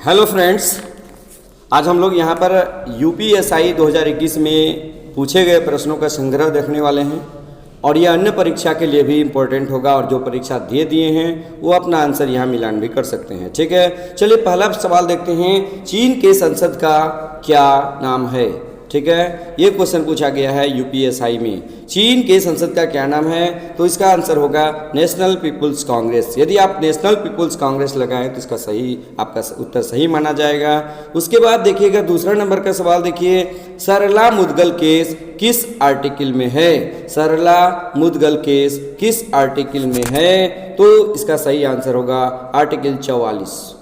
Hello friends, आज हम लोग यहाँ पर यूपीएसआई 2021 में पूछे गए प्रश्नों का संग्रह देखने वाले हैं और यह अन्य परीक्षा के लिए भी इम्पोर्टेंट होगा और जो परीक्षा दे दिए हैं वो अपना आंसर यहाँ मिलान भी कर सकते हैं। ठीक है, चलिए पहला सवाल देखते हैं। चीन के संसद का क्या नाम है? ठीक है, ये क्वेश्चन पूछा गया है यूपीएसआई में। चीन के संसद का क्या नाम है? तो इसका आंसर होगा नेशनल पीपुल्स कांग्रेस। यदि आप नेशनल पीपुल्स कांग्रेस लगाएं तो इसका सही आपका उत्तर सही माना जाएगा। उसके बाद देखिएगा दूसरा नंबर का सवाल देखिए, सरला मुद्गल केस किस आर्टिकल में है? सरला मुद्गल केस किस आर्टिकल में है? तो इसका सही आंसर होगा आर्टिकल 44।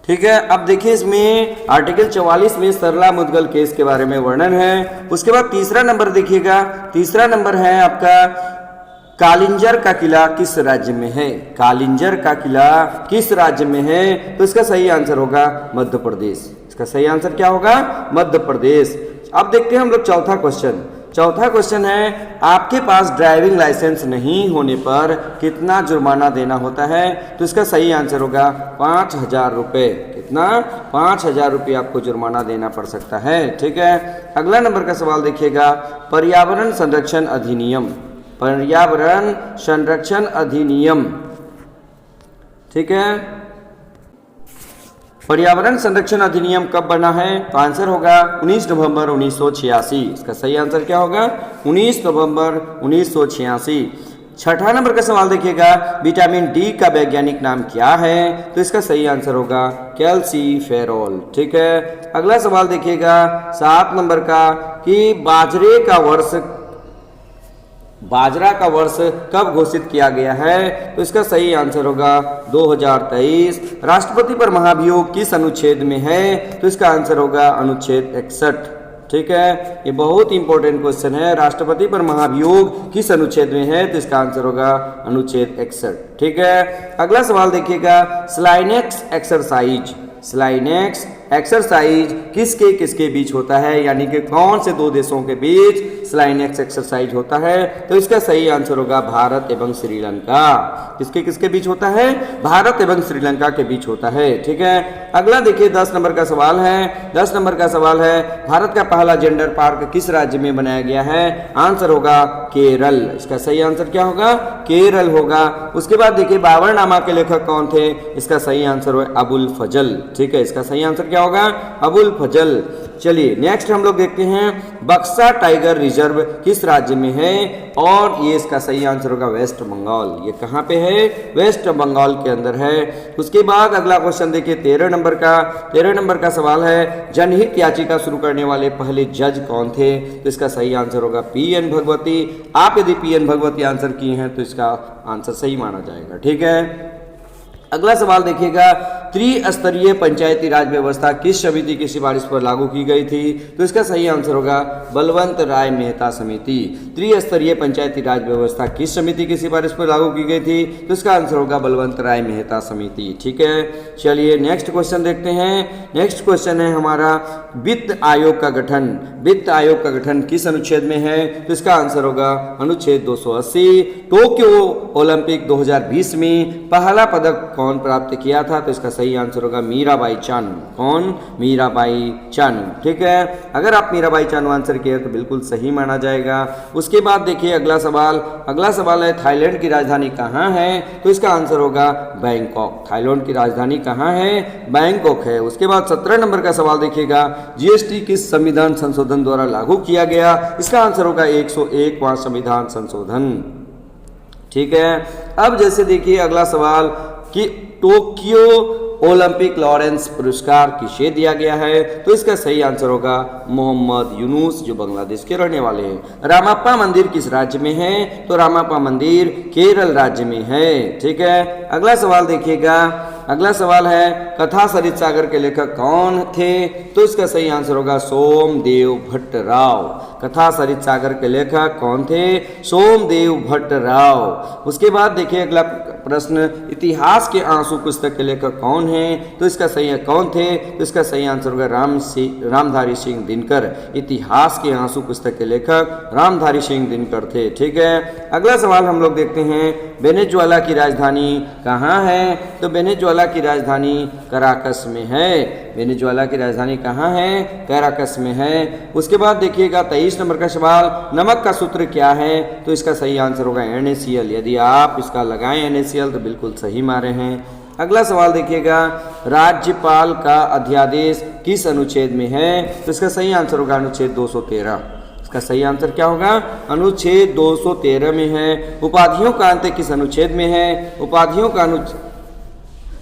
ठीक है, अब देखिए इसमें आर्टिकल 44 में सरला मुद्गल केस के बारे में वर्णन है। उसके बाद तीसरा नंबर देखिएगा, तीसरा नंबर है आपका कालिंजर का किला किस राज्य में है? कालिंजर का किला किस राज्य में है? तो इसका सही आंसर होगा मध्य प्रदेश। इसका सही आंसर क्या होगा? मध्य प्रदेश। अब देखते हैं हम लोग चौथा क्वेश्चन। चौथा क्वेश्चन है, आपके पास ड्राइविंग लाइसेंस नहीं होने पर कितना जुर्माना देना होता है? तो इसका सही आंसर होगा 5,000 रुपये। कितना? 5,000 रुपये आपको जुर्माना देना पड़ सकता है। ठीक है, अगला नंबर का सवाल देखिएगा, पर्यावरण संरक्षण अधिनियम। पर्यावरण संरक्षण अधिनियम, ठीक है, पर्यावरण संरक्षण अधिनियम कब बना है? तो आंसर होगा 19 नवंबर 1986। इसका सही आंसर क्या होगा? 19 नवंबर 1986। छठा नंबर का सवाल देखिएगा, विटामिन डी का वैज्ञानिक नाम क्या है? तो इसका सही आंसर होगा कैल्सीफेरॉल। ठीक है, अगला सवाल देखिएगा 7 नंबर का, कि बाजरा का वर्ष कब घोषित किया गया है? तो इसका सही आंसर होगा 2023। राष्ट्रपति पर महाभियोग किस अनुच्छेद में है? तो इसका आंसर होगा अनुच्छेद 61। ठीक है, ये बहुत इंपॉर्टेंट क्वेश्चन है। राष्ट्रपति पर महाभियोग किस अनुच्छेद में है? तो इसका आंसर होगा अनुच्छेद 61। ठीक है, अगला सवाल देखिएगा, स्लाइनेक्स एक्सरसाइज। स्लाइनेक्स एक्सरसाइज किसके बीच होता है? यानी कि कौन से दो देशों के बीच स्लाइनेक्स एक्सरसाइज होता है? तो इसका सही आंसर होगा भारत एवं श्रीलंका। किसके बीच होता है? भारत एवं श्रीलंका के बीच होता है। ठीक है, अगला देखिए 10 नंबर का सवाल है। 10 नंबर का सवाल है, भारत का पहला जेंडर पार्क किस राज्य में बनाया गया है? आंसर होगा केरल। इसका सही आंसर क्या होगा? केरल होगा। उसके बाद देखिए बाबरनामा के लेखक कौन थे? इसका सही आंसर है अबुल फजल। ठीक है, इसका सही आंसर क्या होगा? अबुल फजल। चलिए नेक्स्ट हम लोग देखते हैं, बक्सा टाइगर रिजर्व किस राज्य में है? और ये इसका सही आंसर होगा वेस्ट बंगाल। ये कहाँ पे है? वेस्ट बंगाल के अंदर है। उसके बाद अगला क्वेश्चन देखिए 13 नंबर का। 13 नंबर का सवाल है, जनहित याचिका शुरू करने वाले पहले जज कौन थे? तो इसका सही आंसर होगा PN भगवती। आप यदि PN भगवती आंसर किए हैं तो इसका आंसर सही माना जाएगा। ठीक है, अगला सवाल देखिएगा, त्रिस्तरीय पंचायती राज व्यवस्था किस समिति की सिफारिश पर लागू की गई थी? तो इसका सही आंसर होगा बलवंत राय मेहता समिति। त्रिस्तरीय पंचायती राज व्यवस्था किस समिति की सिफारिश पर लागू की गई थी? तो इसका आंसर होगा बलवंत राय मेहता समिति। ठीक है, चलिए नेक्स्ट क्वेश्चन देखते हैं। नेक्स्ट क्वेश्चन है हमारा, वित्त आयोग का गठन। वित्त आयोग का गठन किस अनुच्छेद में है? तो इसका आंसर होगा अनुच्छेद 280। टोक्यो ओलंपिक 2020 में पहला पदक कौन प्राप्त किया था? तो इसका सही आंसर होगा मीराबाई चानू। कौन? मीराबाई चानू। ठीक है, अगर आप मीराबाई चानू आंसर किए तो बिल्कुल सही माना जाएगा। उसके बाद देखिए अगला सवाल। अगला सवाल है, थाईलैंड की राजधानी कहाँ है? तो इसका आंसर होगा बैंकॉक। थाईलैंड की राजधानी कहाँ है? बैंकॉक है। उसके बाद 17 नंबर का सवाल देखिएगा, GST किस संविधान संशोधन द्वारा लागू किया गया? इसका आंसर होगा 101वां संविधान संशोधन। ठीक है, अब जैसे देखिए अगला सवाल कि टोक्यो ओलंपिक लॉरेंस पुरस्कार किसे दिया गया है? तो इसका सही आंसर होगा मोहम्मद यूनुस, जो बांग्लादेश के रहने वाले हैं। रामाप्पा मंदिर किस राज्य में है? तो रामाप्पा मंदिर केरल राज्य में है। ठीक है, अगला सवाल देखिएगा। अगला सवाल है, कथा सरित सागर के लेखक कौन थे? तो इसका सही आंसर होगा सोमदेव भट्टराव। कथा सरित सागर के लेखक कौन थे? सोमदेव भट्टराव। उसके बाद देखिए अगला प्रश्न, इतिहास के आंसू पुस्तक के लेखक कौन हैं? तो इसका सही कौन थे? तो इसका सही आंसर होगा रामधारी सिंह दिनकर। इतिहास के आंसू पुस्तक के लेखक रामधारी सिंह दिनकर थे। ठीक है, अगला सवाल हम लोग देखते हैं, वेनेजुएला की राजधानी कहाँ है? तो वेनेजुएला वेनेजुएला की राजधानी कराकस में है। वेनेजुएला की राजधानी कहाँ है? कराकस में है। उसके बाद देखिएगा 23 नंबर का सवाल, नमक का सूत्र क्या है? तो इसका सही आंसर होगा NaCl। यदि आप इसका लगाएं NaCl तो बिल्कुल सही मारे हैं। अगला सवाल देखिएगा, राज्यपाल का अध्यादेश किस अनुच्छेद में है? तो इसका सही आंसर होगा अनुच्छेद 213। इसका सही आंसर क्या होगा? अनुच्छेद 213 में है। उपाधियों का अंत किस अनुच्छेद में है?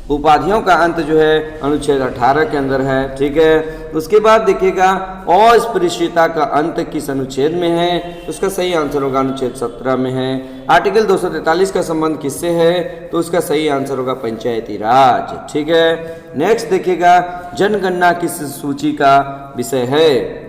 उपाधियों का अंत जो है अनुच्छेद 18 के अंदर है। ठीक है। उसके बाद देखिएगा, अस्पृश्यता का अंत किस अनुच्छेद में है? उसका सही आंसर होगा अनुच्छेद 17 में है। आर्टिकल 243 का संबंध किससे है? तो उसका सही आंसर होगा पंचायती राज। ठीक है। नेक्स्ट देखिएगा, जनगणना किस सूची का विषय है?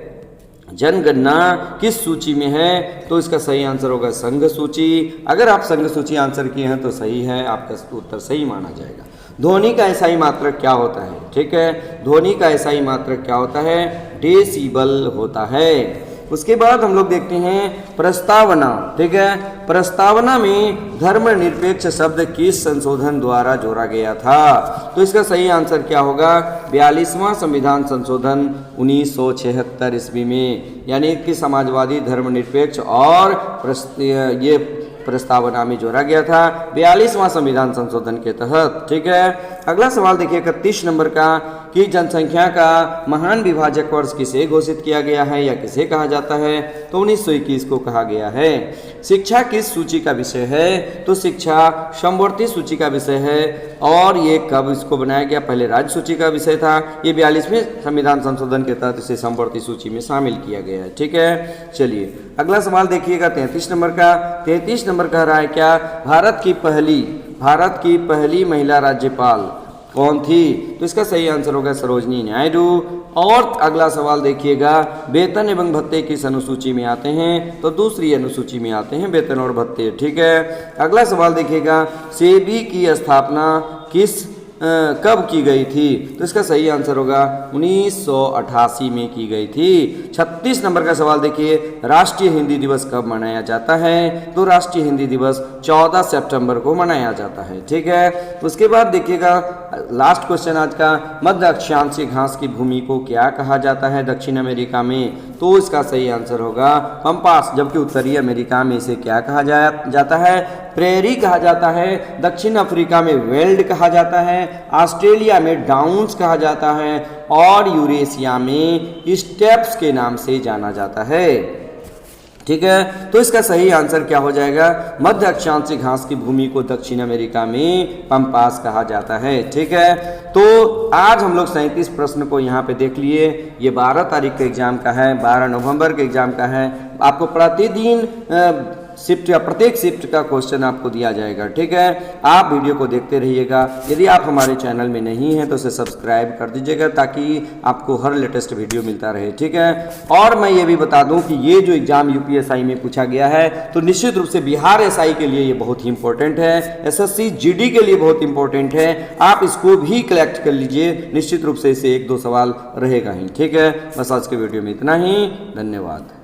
जनगणना किस सूची में है? तो इसका सही आंसर होगा संघ सूची। अगर आप संघ सूची आंसर किए हैं तो सही है, आपका उत्तर सही माना जाएगा। ध्वनि का एसआई मात्रक क्या होता है? ठीक है, ध्वनि का एसआई मात्रक क्या होता है? डेसिबल होता है। उसके बाद हम लोग देखते हैं प्रस्तावना। ठीक है, प्रस्तावना में धर्मनिरपेक्ष शब्द किस संशोधन द्वारा जोड़ा गया था? तो इसका सही आंसर क्या होगा? 42वां संविधान संशोधन 1976 ईस्वी में, यानी कि समाजवादी धर्मनिरपेक्ष और ये प्रस्तावना में जोड़ा गया था 42वां संविधान संशोधन के तहत। ठीक है। अगला सवाल देखिए 31 नंबर का, कि जनसंख्या का महान विभाजक वर्ष किसे घोषित किया गया है या किसे कहा जाता है? तो 1921 को कहा गया है। शिक्षा किस सूची का विषय है? तो शिक्षा समवर्ती सूची का विषय है। और ये कब इसको बनाया गया? पहले राज्य सूची का विषय था, ये 42वें संविधान संशोधन के तहत इसे समवर्ती सूची में शामिल किया गया है। ठीक है। चलिए अगला सवाल देखिएगा 33 नंबर का। 33 नंबर कह रहा है क्या, भारत की पहली महिला राज्यपाल कौन थी? तो इसका सही आंसर होगा सरोजनी नायडू। और अगला सवाल देखिएगा, वेतन एवं भत्ते किस अनुसूची में आते हैं? तो दूसरी अनुसूची में आते हैं वेतन और भत्ते। ठीक है। अगला सवाल देखिएगा, सेबी की स्थापना कब की गई थी? तो इसका सही आंसर होगा 1988 में की गई थी। 36 नंबर का सवाल देखिए, राष्ट्रीय हिंदी दिवस कब मनाया जाता है? तो राष्ट्रीय हिंदी दिवस 14 सितंबर को मनाया जाता है। ठीक है। उसके बाद देखिएगा लास्ट क्वेश्चन आज का, मध्य अक्षांशीय घास की भूमि को क्या कहा जाता है दक्षिण अमेरिका में? तो इसका सही आंसर होगा पंपास। जबकि उत्तरी अमेरिका में इसे क्या कहा जाता है? प्रेरी कहा जाता है। दक्षिण अफ्रीका में वेल्ड कहा जाता है। ऑस्ट्रेलिया में डाउन्स कहा जाता है। और यूरेशिया में स्टेप्स के नाम से जाना जाता है। ठीक है। तो इसका सही आंसर क्या हो जाएगा? मध्य अक्षांशीय घास की भूमि को दक्षिण अमेरिका में पंपास कहा जाता है। ठीक है। तो आज हम लोग 37 प्रश्न को यहाँ पे देख लिए। ये 12 तारीख के एग्जाम का है, 12 नवंबर के एग्जाम का है। आपको प्रतिदिन शिफ्ट या प्रत्येक शिफ्ट का क्वेश्चन आपको दिया जाएगा। ठीक है। आप वीडियो को देखते रहिएगा। यदि आप हमारे चैनल में नहीं हैं तो उसे सब्सक्राइब कर दीजिएगा ताकि आपको हर लेटेस्ट वीडियो मिलता रहे। ठीक है। और मैं ये भी बता दूं कि ये जो एग्जाम यूपीएसआई में पूछा गया है तो निश्चित रूप से बिहार एसआई के लिए ये बहुत ही इंपॉर्टेंट है, एसएससी जीडी के लिए बहुत इंपॉर्टेंट है। आप इसको भी कलेक्ट कर लीजिए, निश्चित रूप से इसे 1-2 सवाल रहेगा ही। ठीक है। बस आज के वीडियो में इतना ही। धन्यवाद।